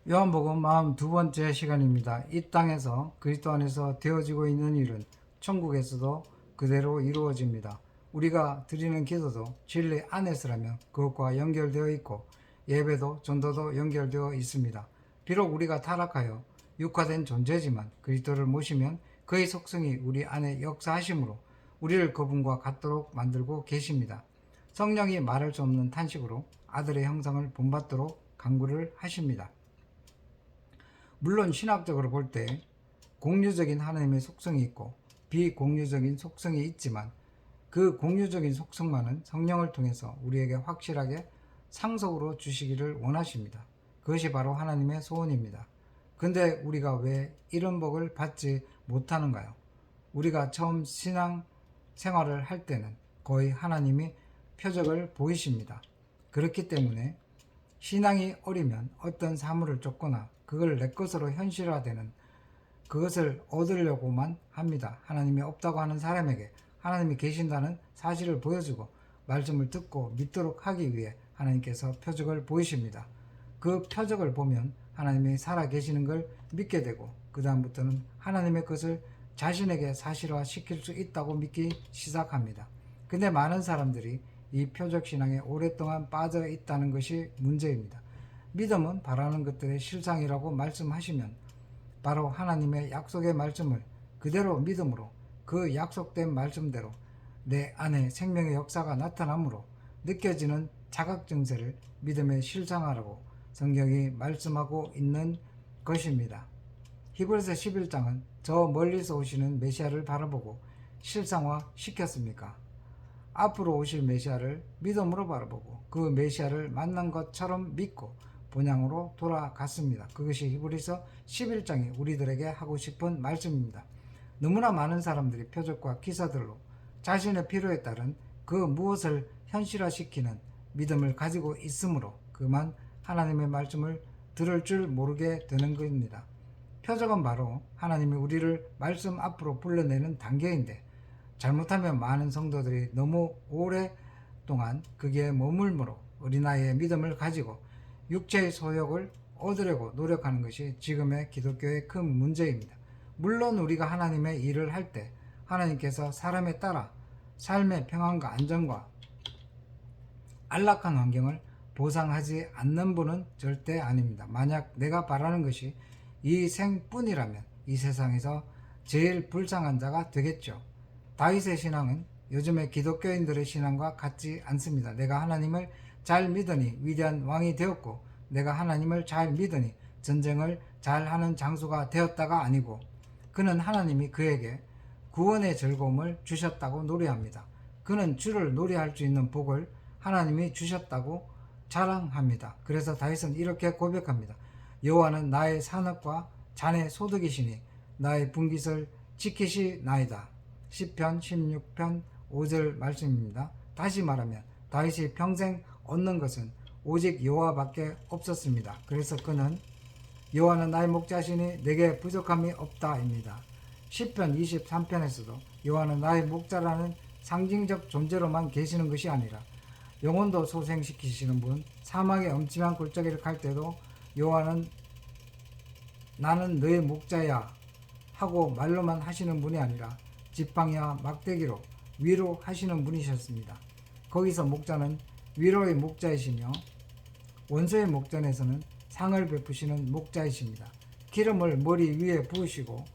요한복음 42번째 시간입니다. 이 땅에서 그리스도 안에서 되어지고 있는 일은 천국에서도 그대로 이루어집니다. 우리가 드리는 기도도 진리 안에서라면 그것과 연결되어 있고 예배도 전도도 연결되어 있습니다. 비록 우리가 타락하여 육화된 존재지만 그리스도를 모시면 그의 속성이 우리 안에 역사하심으로 우리를 그분과 같도록 만들고 계십니다. 성령이 말할 수 없는 탄식으로 아들의 형상을 본받도록 간구를 하십니다. 물론 신학적으로 볼 때 공유적인 하나님의 속성이 있고 비공유적인 속성이 있지만 그 공유적인 속성만은 성령을 통해서 우리에게 확실하게 상속으로 주시기를 원하십니다. 그것이 바로 하나님의 소원입니다. 근데 우리가 왜 이런 복을 받지 못하는가요? 우리가 처음 신앙 생활을 할 때는 거의 하나님이 표적을 보이십니다. 그렇기 때문에 신앙이 어리면 어떤 사물을 쫓거나 그걸 내 것으로 현실화되는 그것을 얻으려고만 합니다. 하나님이 없다고 하는 사람에게 하나님이 계신다는 사실을 보여주고 말씀을 듣고 믿도록 하기 위해 하나님께서 표적을 보이십니다. 그 표적을 보면 하나님이 살아계시는 걸 믿게 되고 그 다음부터는 하나님의 것을 자신에게 사실화 시킬 수 있다고 믿기 시작합니다. 근데 많은 사람들이 이 표적신앙에 오랫동안 빠져 있다는 것이 문제입니다. 믿음은 바라는 것들의 실상이라고 말씀하시면 바로 하나님의 약속의 말씀을 그대로 믿음으로 그 약속된 말씀대로 내 안에 생명의 역사가 나타나므로 느껴지는 자각 증세를 믿음에 실상하라고 성경이 말씀하고 있는 것입니다. 히브리서 11장은 저 멀리서 오시는 메시아를 바라보고 실상화 시켰습니까? 앞으로 오실 메시아를 믿음으로 바라보고 그 메시아를 만난 것처럼 믿고 본향으로 돌아갔습니다. 그것이 히브리서 11장이 우리들에게 하고 싶은 말씀입니다. 너무나 많은 사람들이 표적과 기사들로 자신의 필요에 따른 그 무엇을 현실화시키는 믿음을 가지고 있으므로 그만 하나님의 말씀을 들을 줄 모르게 되는 것입니다. 표적은 바로 하나님이 우리를 말씀 앞으로 불러내는 단계인데 잘못하면 많은 성도들이 너무 오랫동안 거기에 머물므로 어린아이의 믿음을 가지고 육체의 소욕을 얻으려고 노력하는 것이 지금의 기독교의 큰 문제입니다. 물론 우리가 하나님의 일을 할 때 하나님께서 사람에 따라 삶의 평안과 안정과 안락한 환경을 보상하지 않는 분은 절대 아닙니다. 만약 내가 바라는 것이 이 생뿐이라면 이 세상에서 제일 불쌍한 자가 되겠죠. 다윗의 신앙은 요즘의 기독교인들의 신앙과 같지 않습니다. 내가 하나님을 잘 믿으니 위대한 왕이 되었고 내가 하나님을 잘 믿으니 전쟁을 잘하는 장수가 되었다가 아니고 그는 하나님이 그에게 구원의 즐거움을 주셨다고 노래합니다. 그는 주를 노래할 수 있는 복을 하나님이 주셨다고 자랑합니다. 그래서 다윗은 이렇게 고백합니다. 여호와는 나의 산업과 잔의 소득이시니 나의 분깃을 지키시나이다. 시편 16편 5절 말씀입니다. 다시 말하면 다윗이 평생 얻는 것은 오직 여호와밖에 없었습니다. 그래서 그는 여호와는 나의 목자시니 내게 부족함이 없다입니다. 시편 23편에서도 여호와는 나의 목자라는 상징적 존재로만 계시는 것이 아니라 영혼도 소생시키시는 분, 사막의 엄침한 골짜기를 갈 때도 여호와는 나는 너의 목자야 하고 말로만 하시는 분이 아니라 지팡이와 막대기로 위로하시는 분이셨습니다. 거기서 목자는 위로의 목자이시며 원수의 목전에서는 상을 베푸시는 목자이십니다. 기름을 머리 위에 부으시고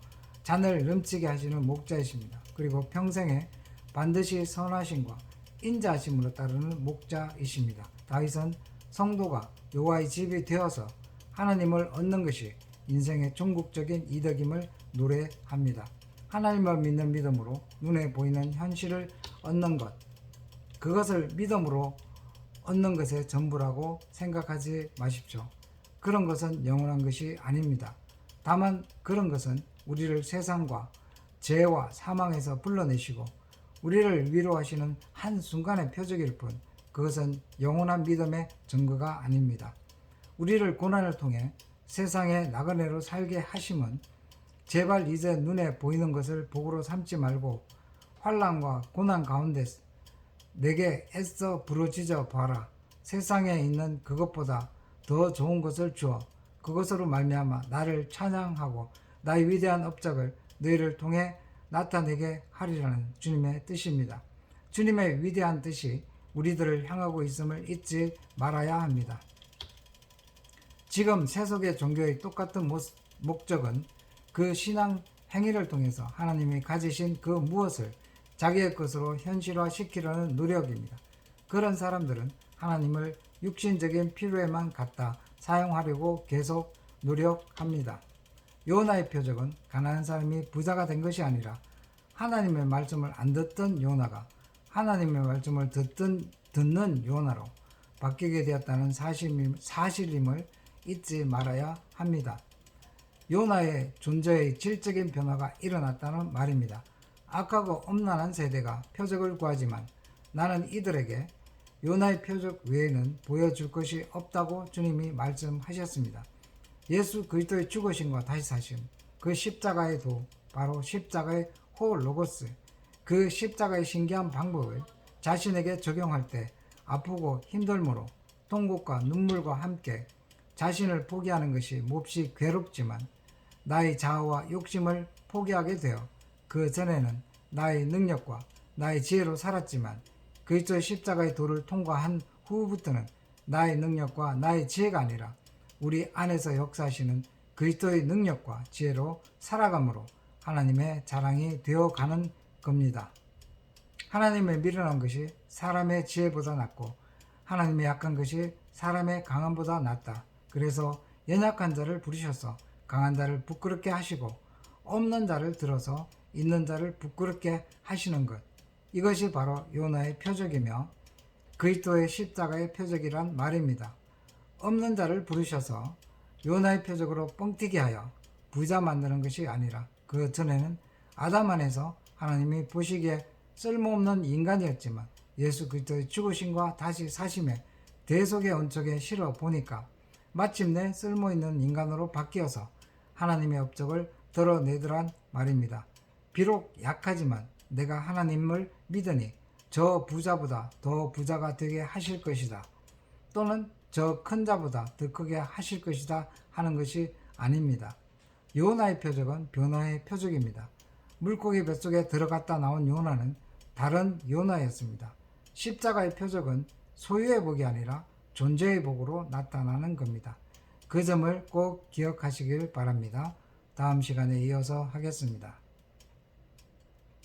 잔을 넘치게 하시는 목자이십니다. 그리고 평생에 반드시 선하심과 인자하심으로 따르는 목자이십니다. 다윗은 성도가 여호와의 집이 되어서 하나님을 얻는 것이 인생의 종국적인 이득임을 노래합니다. 하나님을 믿는 믿음으로 눈에 보이는 현실을 얻는 것, 그것을 믿음으로 얻는 것의 전부라고 생각하지 마십시오. 그런 것은 영원한 것이 아닙니다. 다만 그런 것은 우리를 세상과 죄와 사망에서 불러내시고 우리를 위로하시는 한순간의 표적일 뿐 그것은 영원한 믿음의 증거가 아닙니다. 우리를 고난을 통해 세상의 나그네로 살게 하심은 제발 이제 눈에 보이는 것을 복으로 삼지 말고 환난과 고난 가운데 내게 애써 부르짖어 봐라. 세상에 있는 그것보다 더 좋은 것을 주어 그것으로 말미암아 나를 찬양하고 나의 위대한 업적을 너희를 통해 나타내게 하리라는 주님의 뜻입니다. 주님의 위대한 뜻이 우리들을 향하고 있음을 잊지 말아야 합니다. 지금 세속의 종교의 똑같은 목적은 그 신앙 행위를 통해서 하나님이 가지신 그 무엇을 자기의 것으로 현실화시키려는 노력입니다. 그런 사람들은 하나님을 육신적인 필요에만 갖다 사용하려고 계속 노력합니다. 요나의 표적은 가난한 사람이 부자가 된 것이 아니라 하나님의 말씀을 안 듣던 요나가 하나님의 말씀을 듣는 요나로 바뀌게 되었다는 사실임을 잊지 말아야 합니다. 요나의 존재의 질적인 변화가 일어났다는 말입니다. 악하고 엄란한 세대가 표적을 구하지만 나는 이들에게 요나의 표적 외에는 보여줄 것이 없다고 주님이 말씀하셨습니다. 예수 그리스도의 죽으심과 다시 사심, 그 십자가의 도, 바로 십자가의 호로고스, 그 십자가의 신기한 방법을 자신에게 적용할 때 아프고 힘들므로 통곡과 눈물과 함께 자신을 포기하는 것이 몹시 괴롭지만 나의 자아와 욕심을 포기하게 되어 그 전에는 나의 능력과 나의 지혜로 살았지만 그리스도의 십자가의 도를 통과한 후부터는 나의 능력과 나의 지혜가 아니라 우리 안에서 역사하시는 그리스도의 능력과 지혜로 살아감으로 하나님의 자랑이 되어가는 겁니다. 하나님의 미련한 것이 사람의 지혜보다 낫고 하나님의 약한 것이 사람의 강함보다 낫다. 그래서 연약한 자를 부르셔서 강한 자를 부끄럽게 하시고 없는 자를 들어서 있는 자를 부끄럽게 하시는 것. 이것이 바로 요나의 표적이며 그리스도의 십자가의 표적이란 말입니다. 없는 자를 부르셔서 요나의 표적으로 뻥튀기 하여 부자 만드는 것이 아니라 그 전에는 아담 안에서 하나님이 보시기에 쓸모없는 인간이었지만 예수 그리스도의 죽으심과 다시 사심에 대속의 언적에 실어 보니까 마침내 쓸모있는 인간으로 바뀌어서 하나님의 업적을 드러내더란 말입니다. 비록 약하지만 내가 하나님을 믿으니 저 부자보다 더 부자가 되게 하실 것이다. 또는 저 큰 자보다 더 크게 하실 것이다 하는 것이 아닙니다. 요나의 표적은 변화의 표적입니다. 물고기 뱃속에 들어갔다 나온 요나는 다른 요나였습니다. 십자가의 표적은 소유의 복이 아니라 존재의 복으로 나타나는 겁니다. 그 점을 꼭 기억하시길 바랍니다. 다음 시간에 이어서 하겠습니다.